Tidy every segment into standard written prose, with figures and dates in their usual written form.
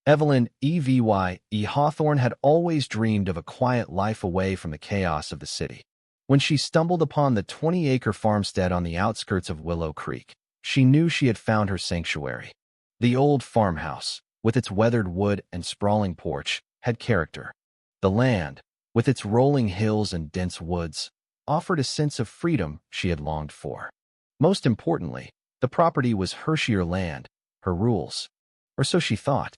Evelyn, Evie Hawthorne had always dreamed of a quiet life away from the chaos of the city. When she stumbled upon the 20-acre farmstead on the outskirts of Willow Creek, she knew she had found her sanctuary. The old farmhouse, with its weathered wood and sprawling porch, had character. The land, with its rolling hills and dense woods, offered a sense of freedom she had longed for. Most importantly, the property was her sheer land, her rules. Or so she thought.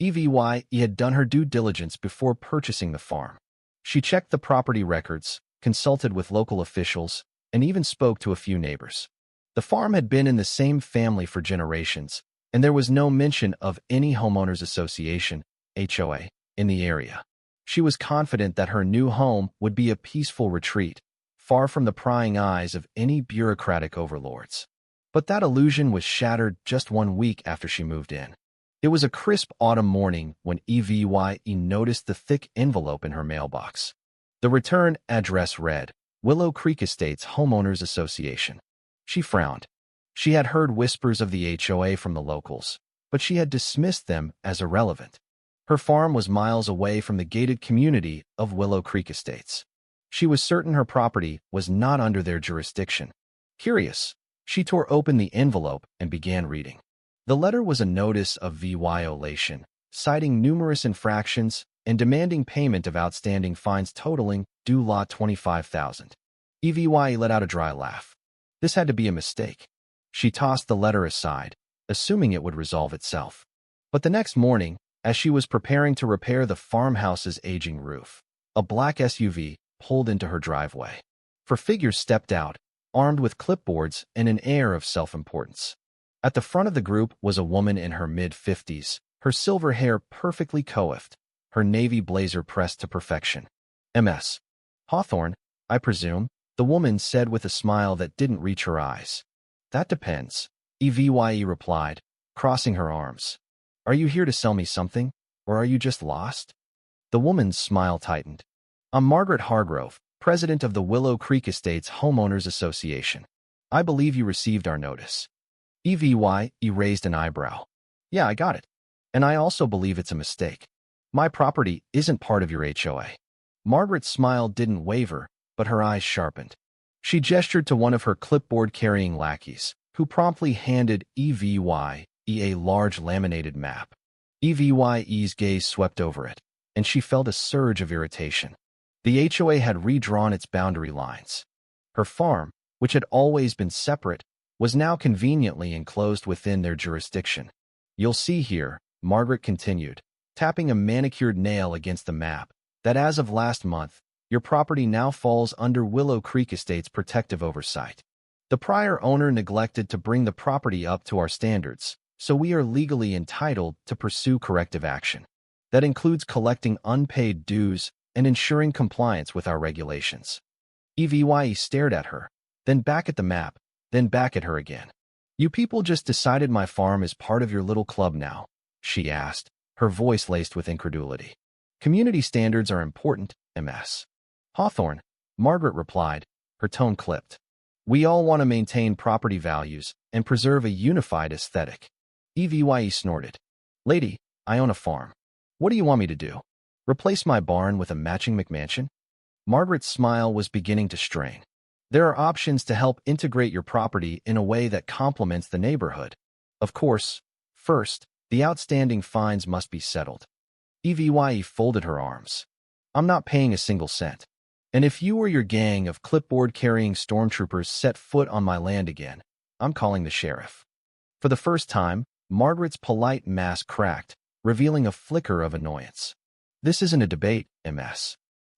Evie had done her due diligence before purchasing the farm. She checked the property records, consulted with local officials, and even spoke to a few neighbors. The farm had been in the same family for generations, and there was no mention of any homeowners association, HOA, in the area. She was confident that her new home would be a peaceful retreat, far from the prying eyes of any bureaucratic overlords. But that illusion was shattered just 1 week after she moved in. It was a crisp autumn morning when Evie noticed the thick envelope in her mailbox. The return address read, Willow Creek Estates Homeowners Association. She frowned. She had heard whispers of the HOA from the locals, but she had dismissed them as irrelevant. Her farm was miles away from the gated community of Willow Creek Estates. She was certain her property was not under their jurisdiction. Curious, she tore open the envelope and began reading. The letter was a notice of violation, citing numerous infractions and demanding payment of outstanding fines totaling due law $25,000. Evie let out a dry laugh. This had to be a mistake. She tossed the letter aside, assuming it would resolve itself. But the next morning, as she was preparing to repair the farmhouse's aging roof, a black SUV pulled into her driveway. Four figures stepped out, armed with clipboards and an air of self-importance. At the front of the group was a woman in her mid-50s, her silver hair perfectly coiffed, her navy blazer pressed to perfection. Ms. Hawthorne, I presume, the woman said with a smile that didn't reach her eyes. That depends, Evie replied, crossing her arms. Are you here to sell me something, or are you just lost? The woman's smile tightened. I'm Margaret Hargrove, president of the Willow Creek Estates Homeowners Association. I believe you received our notice. Evie raised an eyebrow. Yeah, I got it. And I also believe it's a mistake. My property isn't part of your HOA. Margaret's smile didn't waver, but her eyes sharpened. She gestured to one of her clipboard-carrying lackeys, who promptly handed Evie a large laminated map. Evie's gaze swept over it, and she felt a surge of irritation. The HOA had redrawn its boundary lines. Her farm, which had always been separate, was now conveniently enclosed within their jurisdiction. You'll see here, Margaret continued, tapping a manicured nail against the map, that as of last month, your property now falls under Willow Creek Estates' protective oversight. The prior owner neglected to bring the property up to our standards, so we are legally entitled to pursue corrective action. That includes collecting unpaid dues and ensuring compliance with our regulations. Evie stared at her, then back at the map, then back at her again. You people just decided my farm is part of your little club now, she asked, her voice laced with incredulity. Community standards are important, Ms. Hawthorne, Margaret replied, her tone clipped. We all want to maintain property values and preserve a unified aesthetic. Evie snorted. Lady, I own a farm. What do you want me to do? Replace my barn with a matching McMansion? Margaret's smile was beginning to strain. There are options to help integrate your property in a way that complements the neighborhood. Of course, first, the outstanding fines must be settled. Evie folded her arms. I'm not paying a single cent. And if you or your gang of clipboard-carrying stormtroopers set foot on my land again, I'm calling the sheriff. For the first time, Margaret's polite mask cracked, revealing a flicker of annoyance. This isn't a debate, Ms.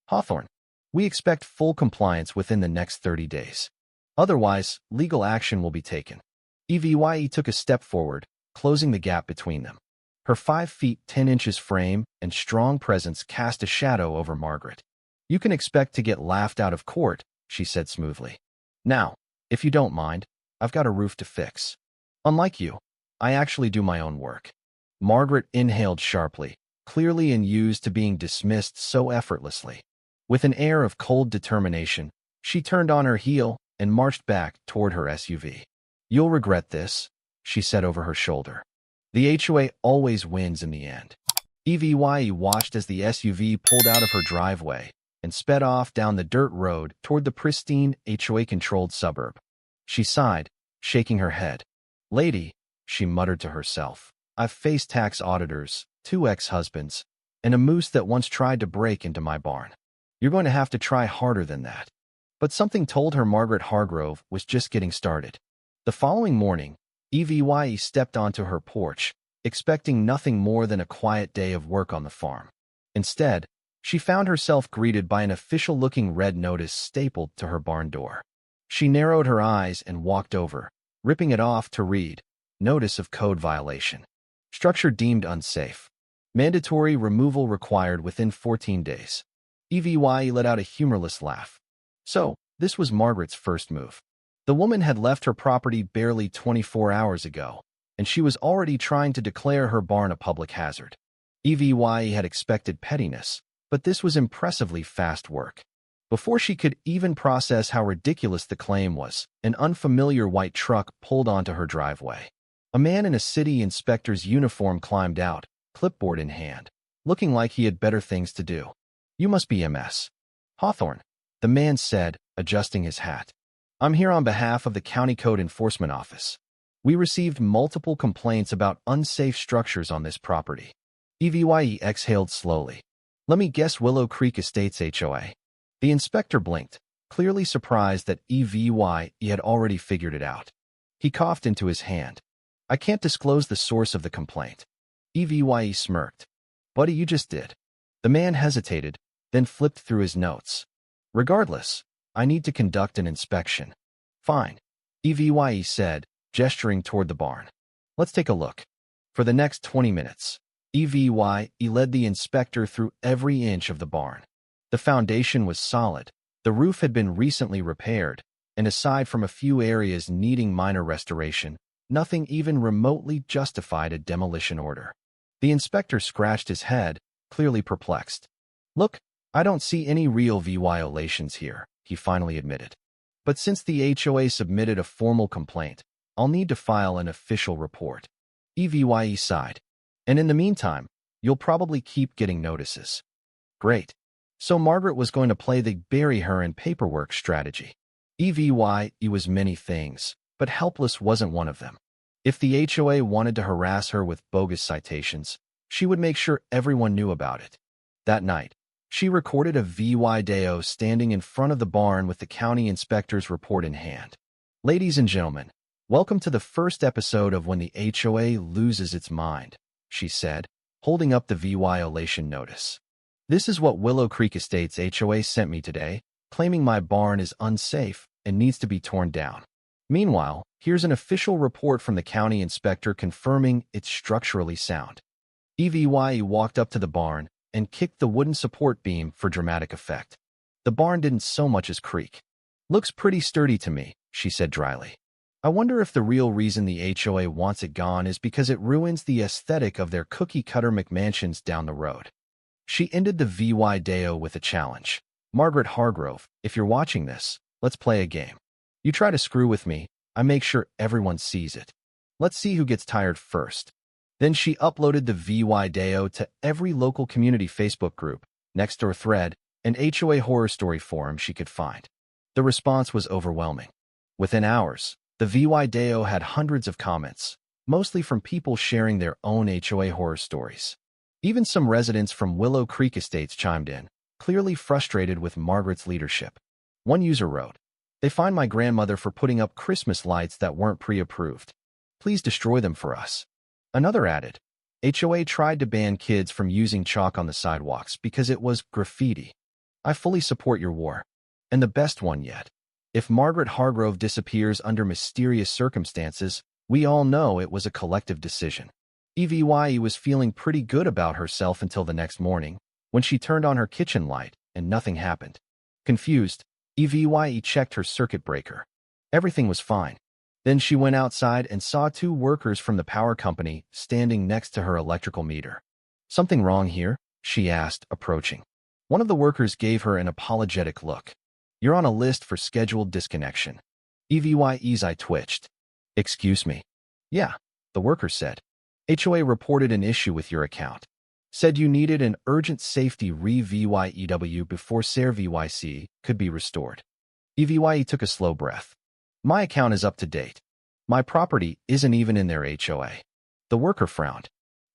Hawthorne. We expect full compliance within the next 30 days. Otherwise, legal action will be taken. Evie took a step forward, closing the gap between them. Her 5 feet 10 inches frame and strong presence cast a shadow over Margaret. You can expect to get laughed out of court, she said smoothly. Now, if you don't mind, I've got a roof to fix. Unlike you, I actually do my own work. Margaret inhaled sharply, clearly unused to being dismissed so effortlessly. With an air of cold determination, she turned on her heel and marched back toward her SUV. You'll regret this, she said over her shoulder. The HOA always wins in the end. Evie watched as the SUV pulled out of her driveway and sped off down the dirt road toward the pristine HOA-controlled suburb. She sighed, shaking her head. "Lady," she muttered to herself, "I've faced tax auditors, 2 ex-husbands, and a moose that once tried to break into my barn. You're going to have to try harder than that." But something told her Margaret Hargrove was just getting started. The following morning, Evie stepped onto her porch, expecting nothing more than a quiet day of work on the farm. Instead, she found herself greeted by an official-looking red notice stapled to her barn door. She narrowed her eyes and walked over, ripping it off to read, "Notice of code violation. Structure deemed unsafe. Mandatory removal required within 14 days." Evie let out a humorless laugh. So, this was Margaret's first move. The woman had left her property barely 24 hours ago, and she was already trying to declare her barn a public hazard. Evie had expected pettiness, but this was impressively fast work. Before she could even process how ridiculous the claim was, an unfamiliar white truck pulled onto her driveway. A man in a city inspector's uniform climbed out, clipboard in hand, looking like he had better things to do. "You must be MS. Hawthorne," the man said, adjusting his hat. "I'm here on behalf of the County Code Enforcement Office. We received multiple complaints about unsafe structures on this property." Evie exhaled slowly. "Let me guess, Willow Creek Estates HOA." The inspector blinked, clearly surprised that Evie had already figured it out. He coughed into his hand. "I can't disclose the source of the complaint." Evie smirked. "Buddy, you just did." The man hesitated, then flipped through his notes. "Regardless, I need to conduct an inspection." "Fine," Evie said, gesturing toward the barn. "Let's take a look." For the next 20 minutes, Evie led the inspector through every inch of the barn. The foundation was solid, the roof had been recently repaired, and aside from a few areas needing minor restoration, nothing even remotely justified a demolition order. The inspector scratched his head, clearly perplexed. "Look, I don't see any real violations here," he finally admitted. "But since the HOA submitted a formal complaint, I'll need to file an official report." Evie sighed. "And in the meantime, you'll probably keep getting notices." Great. So Margaret was going to play the bury her in paperwork strategy. Evie was many things, but helpless wasn't one of them. If the HOA wanted to harass her with bogus citations, she would make sure everyone knew about it. That night, she recorded a video standing in front of the barn with the county inspector's report in hand. "Ladies and gentlemen, welcome to the first episode of When the HOA Loses Its Mind," she said, holding up the violation notice. "This is what Willow Creek Estates HOA sent me today, claiming my barn is unsafe and needs to be torn down. Meanwhile, here's an official report from the county inspector confirming it's structurally sound." Evie walked up to the barn and kicked the wooden support beam for dramatic effect. The barn didn't so much as creak. "Looks pretty sturdy to me," she said dryly. "I wonder if the real reason the HOA wants it gone is because it ruins the aesthetic of their cookie-cutter McMansions down the road." She ended the video with a challenge. "Margaret Hargrove, if you're watching this, let's play a game. You try to screw with me, I make sure everyone sees it. Let's see who gets tired first." Then she uploaded the video to every local community Facebook group, Nextdoor thread, and HOA horror story forum she could find. The response was overwhelming. Within hours, the video had hundreds of comments, mostly from people sharing their own HOA horror stories. Even some residents from Willow Creek Estates chimed in, clearly frustrated with Margaret's leadership. One user wrote, "They fined my grandmother for putting up Christmas lights that weren't pre-approved. Please destroy them for us." Another added, "HOA tried to ban kids from using chalk on the sidewalks because it was graffiti. I fully support your war." And the best one yet, "If Margaret Hargrove disappears under mysterious circumstances, we all know it was a collective decision." Evie was feeling pretty good about herself until the next morning, when she turned on her kitchen light and nothing happened. Confused, Evie checked her circuit breaker. Everything was fine. Then she went outside and saw 2 workers from the power company standing next to her electrical meter. "Something wrong here?" she asked, approaching. One of the workers gave her an apologetic look. "You're on a list for scheduled disconnection." Evie's eye twitched. "Excuse me?" "Yeah," the worker said. "HOA reported an issue with your account." said you needed an urgent safety re-VYEW before SARE VYC could be restored. Evie took a slow breath. My account is up to date. My property isn't even in their HOA. The worker frowned.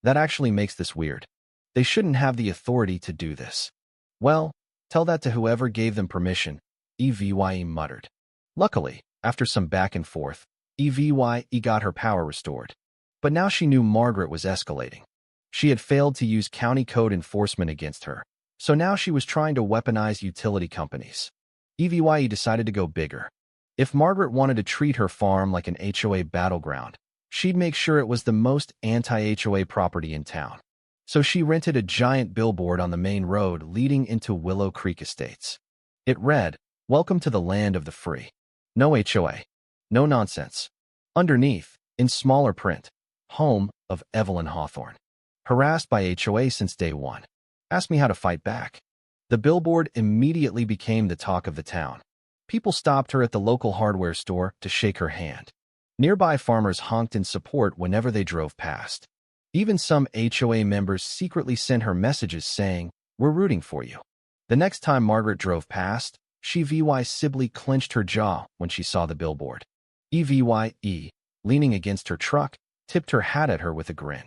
That actually makes this weird. They shouldn't have the authority to do this. Well, tell that to whoever gave them permission, Evie muttered. Luckily, after some back and forth, Evie got her power restored. But now she knew Margaret was escalating. She had failed to use county code enforcement against her, so now she was trying to weaponize utility companies. Evie decided to go bigger. If Margaret wanted to treat her farm like an HOA battleground, she'd make sure it was the most anti-HOA property in town. So she rented a giant billboard on the main road leading into Willow Creek Estates. It read, "Welcome to the land of the free. No HOA. No nonsense." Underneath, in smaller print, "Home of Evelyn Hawthorne. Harassed by HOA since day one. Asked me how to fight back." The billboard immediately became the talk of the town. People stopped her at the local hardware store to shake her hand. Nearby farmers honked in support whenever they drove past. Even some HOA members secretly sent her messages saying, "We're rooting for you." The next time Margaret drove past, she visibly clenched her jaw when she saw the billboard. Evie, leaning against her truck, tipped her hat at her with a grin.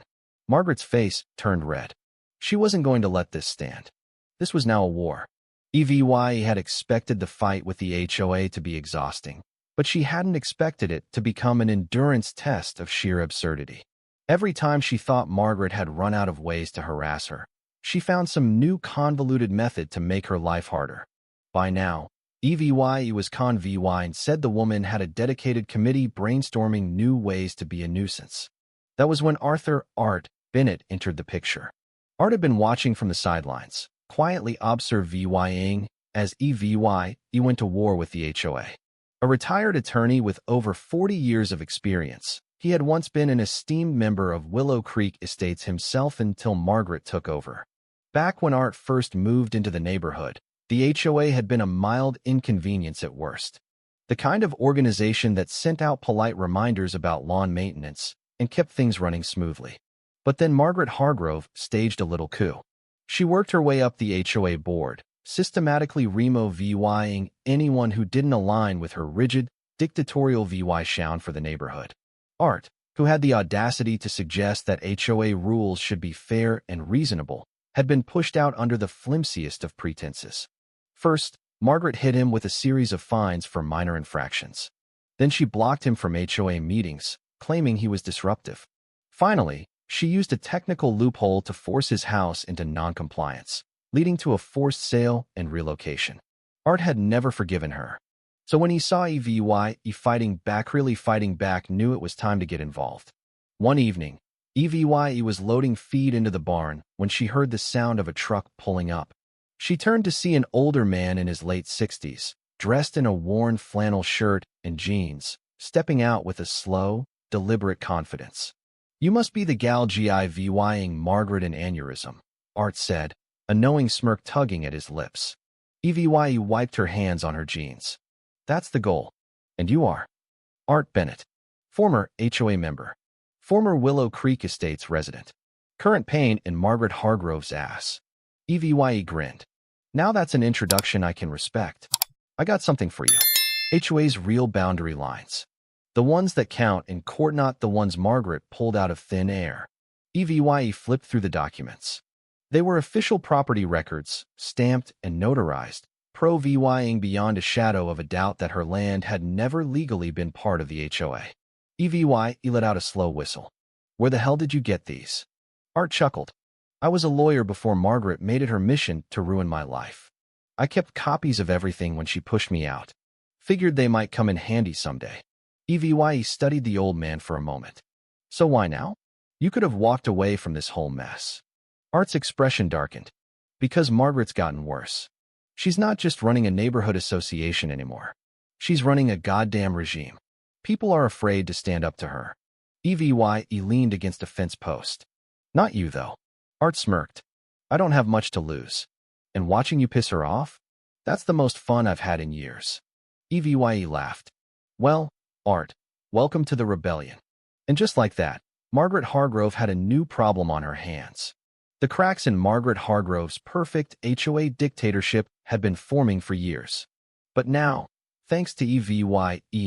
Margaret's face turned red. She wasn't going to let this stand. This was now a war. Evie had expected the fight with the HOA to be exhausting, but she hadn't expected it to become an endurance test of sheer absurdity. Every time she thought Margaret had run out of ways to harass her, she found some new convoluted method to make her life harder. By now, Evie was convinced said the woman had a dedicated committee brainstorming new ways to be a nuisance. That was when Art Bennett entered the picture. Art had been watching from the sidelines, quietly observing as Evie went to war with the HOA. A retired attorney with over 40 years of experience, he had once been an esteemed member of Willow Creek Estates himself until Margaret took over. Back when Art first moved into the neighborhood, the HOA had been a mild inconvenience at worst. The kind of organization that sent out polite reminders about lawn maintenance and kept things running smoothly. But then Margaret Hargrove staged a little coup. She worked her way up the HOA board, systematically removing anyone who didn't align with her rigid, dictatorial vision for the neighborhood. Art, who had the audacity to suggest that HOA rules should be fair and reasonable, had been pushed out under the flimsiest of pretenses. First, Margaret hit him with a series of fines for minor infractions. Then she blocked him from HOA meetings, claiming he was disruptive. Finally, she used a technical loophole to force his house into non-compliance, leading to a forced sale and relocation. Art had never forgiven her. So when he saw Evie fighting back, knew it was time to get involved. One evening, Evie was loading feed into the barn when she heard the sound of a truck pulling up. She turned to see an older man in his late 60s, dressed in a worn flannel shirt and jeans, stepping out with a slow, deliberate confidence. "You must be the gal giving Margaret an aneurysm," Art said, a knowing smirk tugging at his lips. Evie wiped her hands on her jeans. "That's the goal. And you are?" Art Bennett, former HOA member, former Willow Creek Estates resident. Current pain in Margaret Hargrove's ass. Evie grinned. "Now that's an introduction I can respect. I got something for you. HOA's real boundary lines. The ones that count in court, not the ones Margaret pulled out of thin air." Evie flipped through the documents. They were official property records, stamped and notarized, proving beyond a shadow of a doubt that her land had never legally been part of the HOA. Evie let out a slow whistle. "Where the hell did you get these?" Art chuckled. "I was a lawyer before Margaret made it her mission to ruin my life. I kept copies of everything when she pushed me out. Figured they might come in handy someday." Evie studied the old man for a moment. "So why now? You could have walked away from this whole mess." Art's expression darkened. "Because Margaret's gotten worse. She's not just running a neighborhood association anymore. She's running a goddamn regime. People are afraid to stand up to her." Evie leaned against a fence post. "Not you, though." Art smirked. "I don't have much to lose. And watching you piss her off? That's the most fun I've had in years." Evie laughed. "Well, Art, welcome to the rebellion." And just like that, Margaret Hargrove had a new problem on her hands. The cracks in Margaret Hargrove's perfect HOA dictatorship had been forming for years. But now, thanks to Evie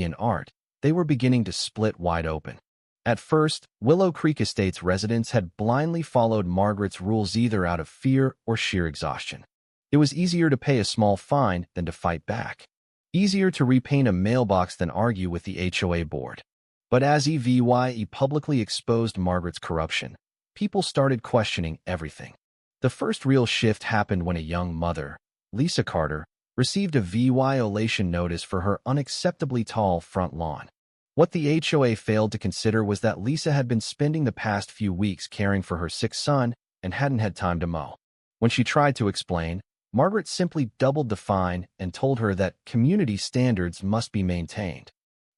and Art, they were beginning to split wide open. At first, Willow Creek Estates residents had blindly followed Margaret's rules either out of fear or sheer exhaustion. It was easier to pay a small fine than to fight back. Easier to repaint a mailbox than argue with the HOA board. But as Evie publicly exposed Margaret's corruption, people started questioning everything. The first real shift happened when a young mother, Lisa Carter, received a violation notice for her unacceptably tall front lawn. What the HOA failed to consider was that Lisa had been spending the past few weeks caring for her sick son and hadn't had time to mow. When she tried to explain, Margaret simply doubled the fine and told her that community standards must be maintained.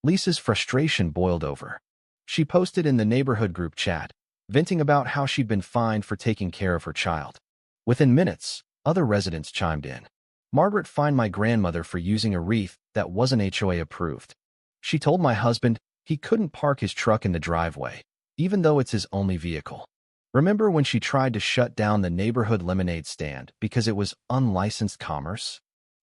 Lisa's frustration boiled over. She posted in the neighborhood group chat, venting about how she'd been fined for taking care of her child. Within minutes, other residents chimed in. Margaret fined my grandmother for using a wreath that wasn't HOA approved. She told my husband he couldn't park his truck in the driveway, even though it's his only vehicle. Remember when she tried to shut down the neighborhood lemonade stand because it was unlicensed commerce?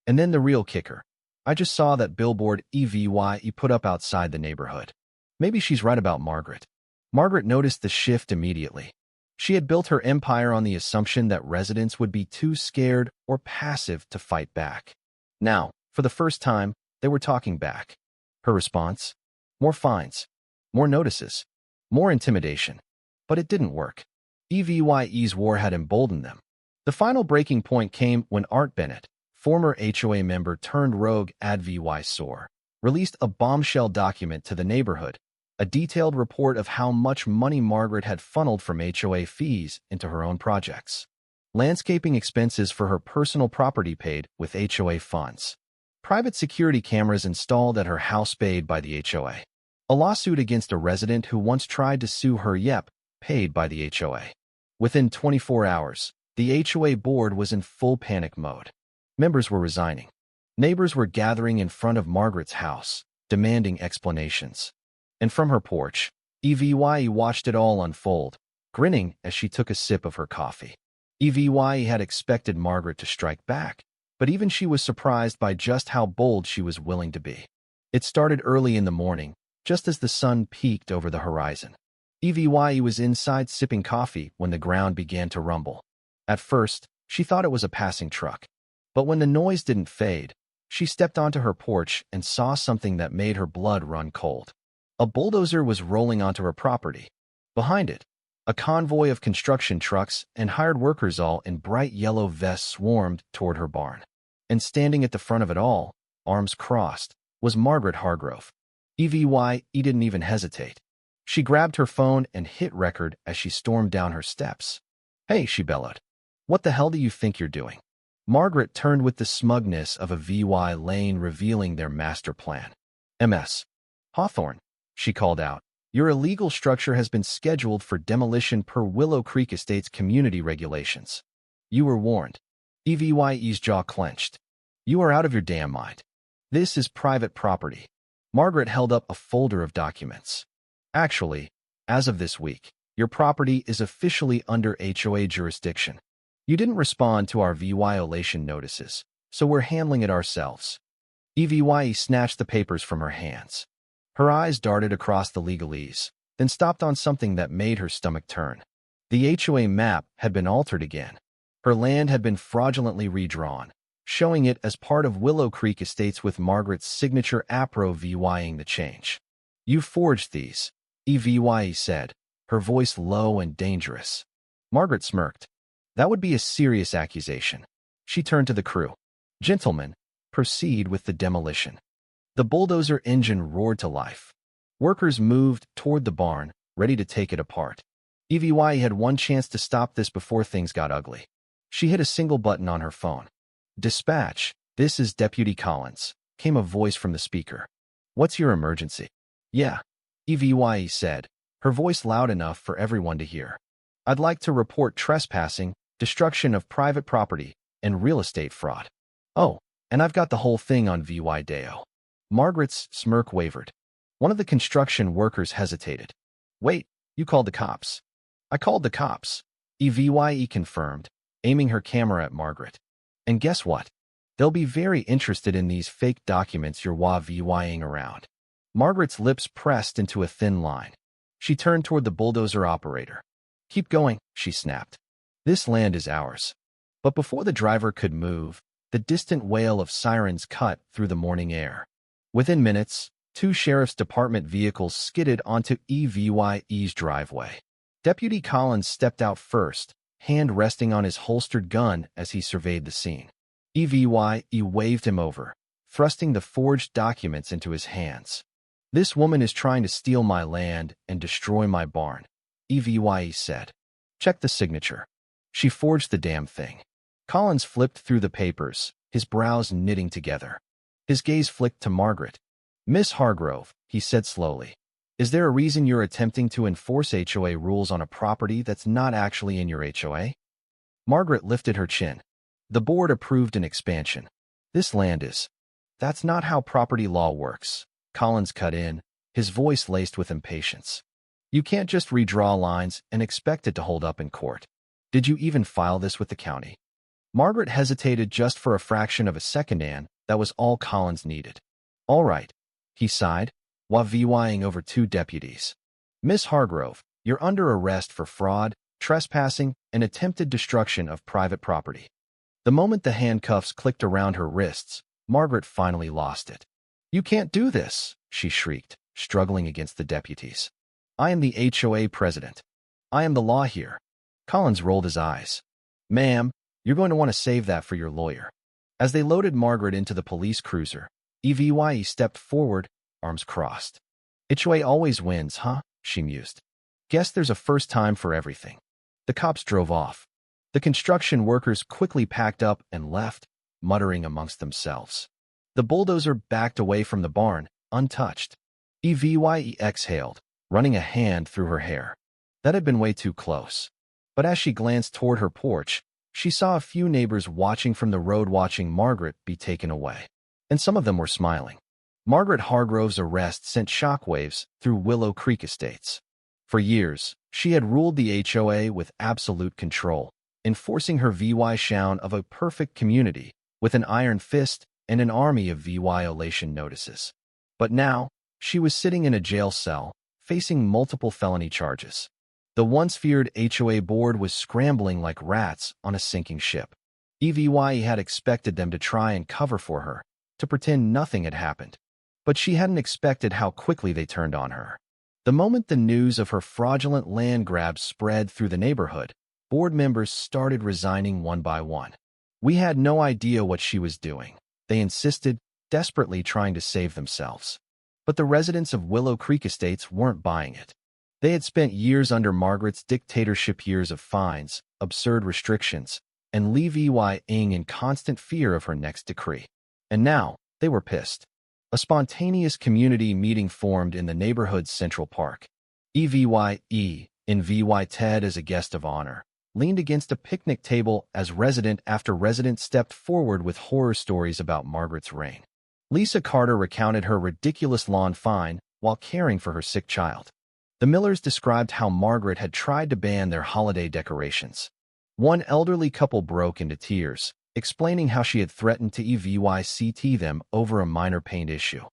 And then the real kicker. I just saw that billboard Evie put up outside the neighborhood. Maybe she's right about Margaret. Margaret noticed the shift immediately. She had built her empire on the assumption that residents would be too scared or passive to fight back. Now, for the first time, they were talking back. Her response? More fines, more notices, more intimidation. But it didn't work. Evie's war had emboldened them. The final breaking point came when Art Bennett, former HOA member turned rogue Advy Soar, released a bombshell document to the neighborhood, a detailed report of how much money Margaret had funneled from HOA fees into her own projects. Landscaping expenses for her personal property paid with HOA funds. Private security cameras installed at her house paid by the HOA. A lawsuit against a resident who once tried to sue her paid by the HOA. Within 24 hours, the HOA board was in full panic mode. Members were resigning. Neighbors were gathering in front of Margaret's house, demanding explanations. And from her porch, Evie watched it all unfold, grinning as she took a sip of her coffee. Evie had expected Margaret to strike back, but even she was surprised by just how bold she was willing to be. It started early in the morning, just as the sun peeked over the horizon. Evie was inside sipping coffee when the ground began to rumble. At first, she thought it was a passing truck. But when the noise didn't fade, she stepped onto her porch and saw something that made her blood run cold. A bulldozer was rolling onto her property. Behind it, a convoy of construction trucks and hired workers all in bright yellow vests swarmed toward her barn. And standing at the front of it all, arms crossed, was Margaret Hargrove. Evie didn't even hesitate. She grabbed her phone and hit record as she stormed down her steps. "Hey," she bellowed. "What the hell do you think you're doing?" Margaret turned with the smugness of a VY lane revealing their master plan. "MS. Hawthorne," she called out, "your illegal structure has been scheduled for demolition per Willow Creek Estates community regulations. You were warned." Evie's jaw clenched. "You are out of your damn mind. This is private property." Margaret held up a folder of documents. "Actually, as of this week, your property is officially under HOA jurisdiction. You didn't respond to our violation notices, so we're handling it ourselves." Evie snatched the papers from her hands. Her eyes darted across the legalese, then stopped on something that made her stomach turn. The HOA map had been altered again. Her land had been fraudulently redrawn, showing it as part of Willow Creek Estates with Margaret's signature apro VYing the change. "You forged these," Evie said, her voice low and dangerous. Margaret smirked. That would be a serious accusation. She turned to the crew. "Gentlemen, proceed with the demolition." The bulldozer engine roared to life. Workers moved toward the barn, ready to take it apart. Evie had one chance to stop this before things got ugly. She hit a single button on her phone. "Dispatch, this is Deputy Collins," came a voice from the speaker. "What's your emergency?" "Yeah," Evie said, her voice loud enough for everyone to hear. "I'd like to report trespassing, destruction of private property, and real estate fraud. Oh, and I've got the whole thing on video." Margaret's smirk wavered. One of the construction workers hesitated. "Wait, you called the cops?" "I called the cops," Evie confirmed, aiming her camera at Margaret. And guess what? They'll be very interested in these fake documents you're VYing around. Margaret's lips pressed into a thin line. She turned toward the bulldozer operator. Keep going, she snapped. This land is ours. But before the driver could move, the distant wail of sirens cut through the morning air. Within minutes, 2 sheriff's department vehicles skidded onto Evie's driveway. Deputy Collins stepped out first, hand resting on his holstered gun as he surveyed the scene. Evie waved him over, thrusting the forged documents into his hands. This woman is trying to steal my land and destroy my barn, Evie said. Check the signature. She forged the damn thing. Collins flipped through the papers, his brows knitting together. His gaze flicked to Margaret. Miss Hargrove, he said slowly. Is there a reason you're attempting to enforce HOA rules on a property that's not actually in your HOA? Margaret lifted her chin. The board approved an expansion. This land is. That's not how property law works. Collins cut in, his voice laced with impatience. You can't just redraw lines and expect it to hold up in court. Did you even file this with the county? Margaret hesitated just for a fraction of a second, and that was all Collins needed. All right, he sighed, while VYing over 2 deputies. Miss Hargrove, you're under arrest for fraud, trespassing, and attempted destruction of private property. The moment the handcuffs clicked around her wrists, Margaret finally lost it. You can't do this, she shrieked, struggling against the deputies. I am the HOA president. I am the law here. Collins rolled his eyes. Ma'am, you're going to want to save that for your lawyer. As they loaded Margaret into the police cruiser, Evie stepped forward, arms crossed. HOA always wins, huh? She mused. Guess there's a first time for everything. The cops drove off. The construction workers quickly packed up and left, muttering amongst themselves. The bulldozer backed away from the barn, untouched. Evie exhaled, running a hand through her hair. That had been way too close. But as she glanced toward her porch, she saw a few neighbors watching from the road, watching Margaret be taken away. And some of them were smiling. Margaret Hargrove's arrest sent shockwaves through Willow Creek Estates. For years, she had ruled the HOA with absolute control, enforcing her VY of a perfect community with an iron fist and an army of violation notices. But now, she was sitting in a jail cell, facing multiple felony charges. The once feared HOA board was scrambling like rats on a sinking ship. Evie had expected them to try and cover for her, to pretend nothing had happened. But she hadn't expected how quickly they turned on her. The moment the news of her fraudulent land grab spread through the neighborhood, board members started resigning one by one. We had no idea what she was doing, they insisted, desperately trying to save themselves. But the residents of Willow Creek Estates weren't buying it. They had spent years under Margaret's dictatorship, years of fines, absurd restrictions, and levying in constant fear of her next decree. And now, they were pissed. A spontaneous community meeting formed in the neighborhood's Central Park. Evie, Ted as a guest of honor, leaned against a picnic table as resident after resident stepped forward with horror stories about Margaret's reign. Lisa Carter recounted her ridiculous lawn fine while caring for her sick child. The Millers described how Margaret had tried to ban their holiday decorations. One elderly couple broke into tears, explaining how she had threatened to EVYCT them over a minor paint issue.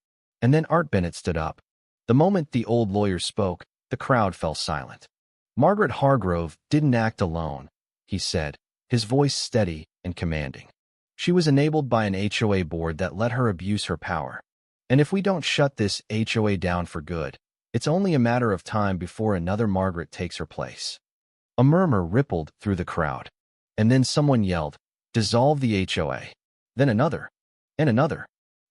And then Art Bennett stood up. The moment the old lawyer spoke, the crowd fell silent. Margaret Hargrove didn't act alone, he said, his voice steady and commanding. She was enabled by an HOA board that let her abuse her power. And if we don't shut this HOA down for good, it's only a matter of time before another Margaret takes her place. A murmur rippled through the crowd. And then someone yelled, "Dissolve the HOA." Then another, and another.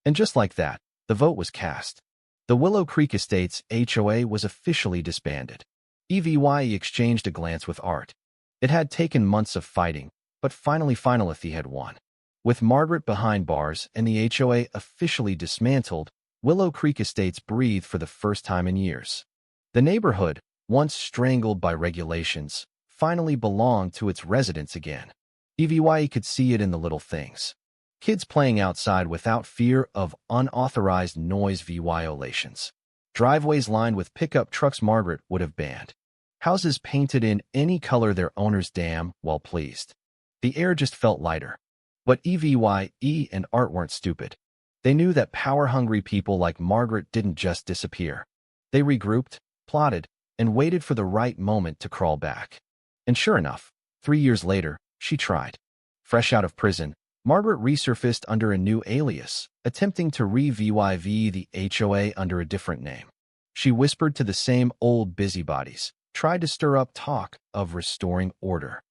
And just like that, the vote was cast. The Willow Creek Estates HOA was officially disbanded. Evie exchanged a glance with Art. It had taken months of fighting, but finally Finalithy had won. With Margaret behind bars and the HOA officially dismantled, Willow Creek Estates breathed for the first time in years. The neighborhood, once strangled by regulations, finally belonged to its residents again. Evie could see it in the little things. Kids playing outside without fear of unauthorized noise violations. Driveways lined with pickup trucks Margaret would have banned. Houses painted in any color their owners damn well pleased. The air just felt lighter. But Evie and Art weren't stupid. They knew that power-hungry people like Margaret didn't just disappear. They regrouped, plotted, and waited for the right moment to crawl back. And sure enough, 3 years later, she tried. Fresh out of prison, Margaret resurfaced under a new alias, attempting to revive the HOA under a different name. She whispered to the same old busybodies, tried to stir up talk of restoring order.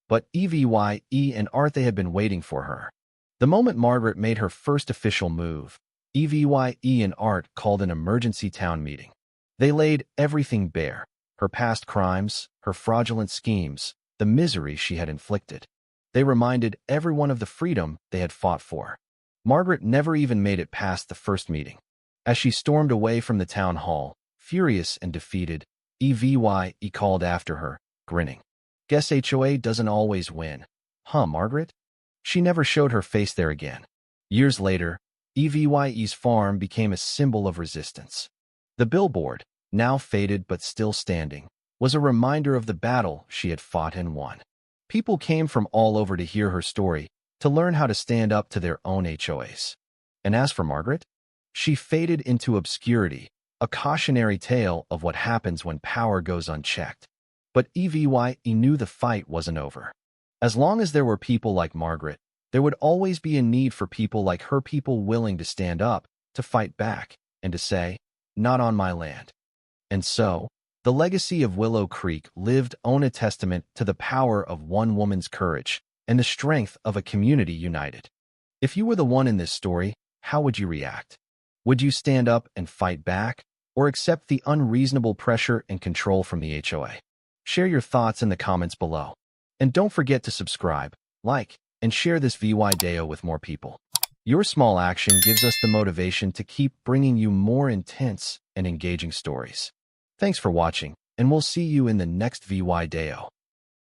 But Evie and Art, they had been waiting for her. The moment Margaret made her first official move, Evie and Art called an emergency town meeting. They laid everything bare: her past crimes, her fraudulent schemes, the misery she had inflicted. They reminded everyone of the freedom they had fought for. Margaret never even made it past the first meeting. As she stormed away from the town hall, furious and defeated, Evie called after her, grinning. "Guess HOA doesn't always win. Huh, Margaret?" She never showed her face there again. Years later, Evie's farm became a symbol of resistance. The billboard, now faded but still standing, was a reminder of the battle she had fought and won. People came from all over to hear her story, to learn how to stand up to their own HOAs. And as for Margaret, she faded into obscurity, a cautionary tale of what happens when power goes unchecked. But Evie knew the fight wasn't over. As long as there were people like Margaret, there would always be a need for people like her, people willing to stand up, to fight back, and to say, "Not on my land." And so, the legacy of Willow Creek lived on, a testament to the power of one woman's courage and the strength of a community united. If you were the one in this story, how would you react? Would you stand up and fight back, or accept the unreasonable pressure and control from the HOA? Share your thoughts in the comments below. And don't forget to subscribe, like, and share this video with more people. Your small action gives us the motivation to keep bringing you more intense and engaging stories. Thanks for watching, and we'll see you in the next video.